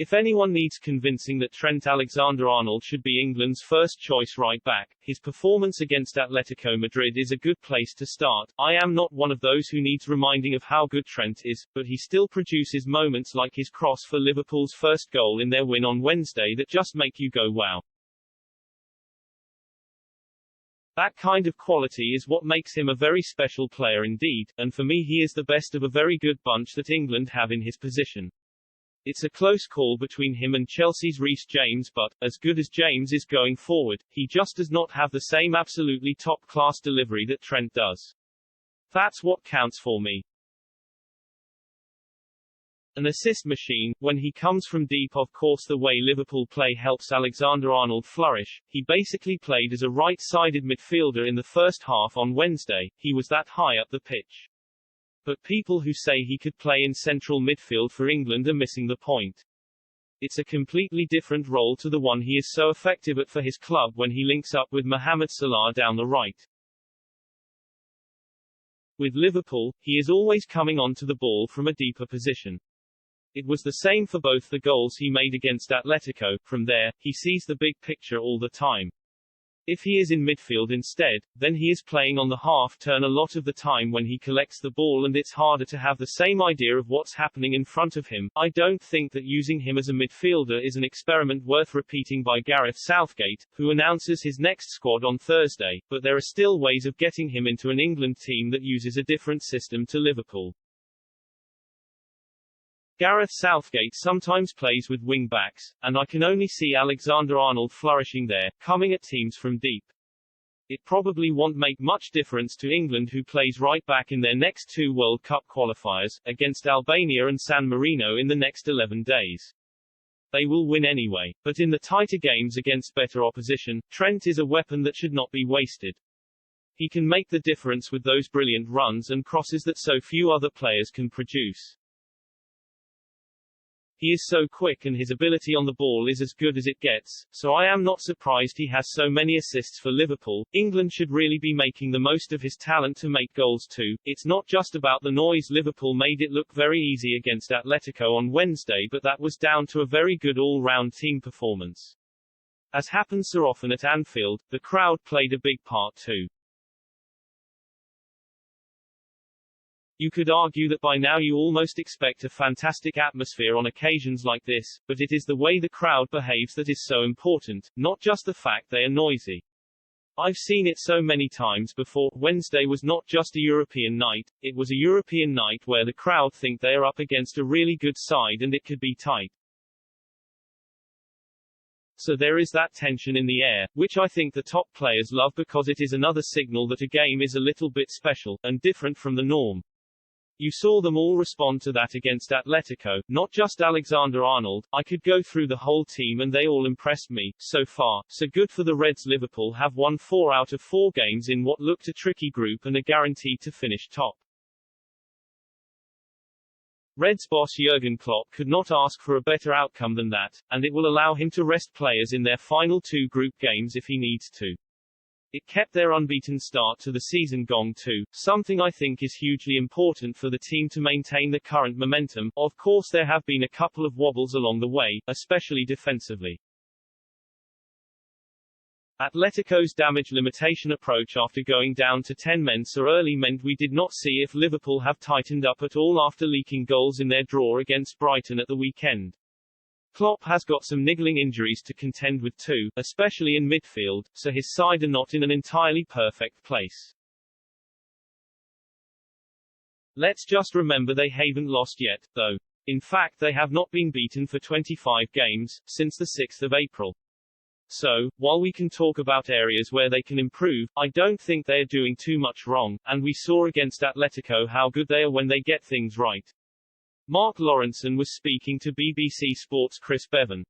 If anyone needs convincing that Trent Alexander-Arnold should be England's first-choice right-back, his performance against Atletico Madrid is a good place to start. I am not one of those who needs reminding of how good Trent is, but he still produces moments like his cross for Liverpool's first goal in their win on Wednesday that just make you go wow. That kind of quality is what makes him a very special player indeed, and for me he is the best of a very good bunch that England have in his position. It's a close call between him and Chelsea's Reece James, but, as good as James is going forward, he just does not have the same absolutely top-class delivery that Trent does. That's what counts for me. An assist machine, when he comes from deep. Of course the way Liverpool play helps Alexander-Arnold flourish. He basically played as a right-sided midfielder in the first half on Wednesday, he was that high up the pitch. But people who say he could play in central midfield for England are missing the point. It's a completely different role to the one he is so effective at for his club when he links up with Mohamed Salah down the right. With Liverpool, he is always coming onto the ball from a deeper position. It was the same for both the goals he made against Atletico. From there, he sees the big picture all the time. If he is in midfield instead, then he is playing on the half-turn a lot of the time when he collects the ball, and it's harder to have the same idea of what's happening in front of him. I don't think that using him as a midfielder is an experiment worth repeating by Gareth Southgate, who announces his next squad on Thursday, but there are still ways of getting him into an England team that uses a different system to Liverpool. Gareth Southgate sometimes plays with wing-backs, and I can only see Alexander-Arnold flourishing there, coming at teams from deep. It probably won't make much difference to England, who plays right-back in their next two World Cup qualifiers, against Albania and San Marino in the next 11 days. They will win anyway, but in the tighter games against better opposition, Trent is a weapon that should not be wasted. He can make the difference with those brilliant runs and crosses that so few other players can produce. He is so quick and his ability on the ball is as good as it gets, so I am not surprised he has so many assists for Liverpool. England should really be making the most of his talent to make goals too. It's not just about the noise. Liverpool made it look very easy against Atletico on Wednesday, but that was down to a very good all-round team performance. As happens so often at Anfield, the crowd played a big part too. You could argue that by now you almost expect a fantastic atmosphere on occasions like this, but it is the way the crowd behaves that is so important, not just the fact they are noisy. I've seen it so many times before. Wednesday was not just a European night, it was a European night where the crowd think they are up against a really good side and it could be tight. So there is that tension in the air, which I think the top players love because it is another signal that a game is a little bit special, and different from the norm. You saw them all respond to that against Atletico, not just Alexander-Arnold. I could go through the whole team and they all impressed me. So far, so good for the Reds. Liverpool have won 4 out of 4 games in what looked a tricky group and are guaranteed to finish top. Reds boss Jurgen Klopp could not ask for a better outcome than that, and it will allow him to rest players in their final 2 group games if he needs to. It kept their unbeaten start to the season going too, something I think is hugely important for the team to maintain the current momentum. Of course there have been a couple of wobbles along the way, especially defensively. Atletico's damage limitation approach after going down to 10 men so early meant we did not see if Liverpool have tightened up at all after leaking goals in their draw against Brighton at the weekend. Klopp has got some niggling injuries to contend with too, especially in midfield, so his side are not in an entirely perfect place. Let's just remember they haven't lost yet, though. In fact they have not been beaten for 25 games, since the 6th of April. So, while we can talk about areas where they can improve, I don't think they are doing too much wrong, and we saw against Atletico how good they are when they get things right. Mark Lawrenson was speaking to BBC Sports' Chris Bevan.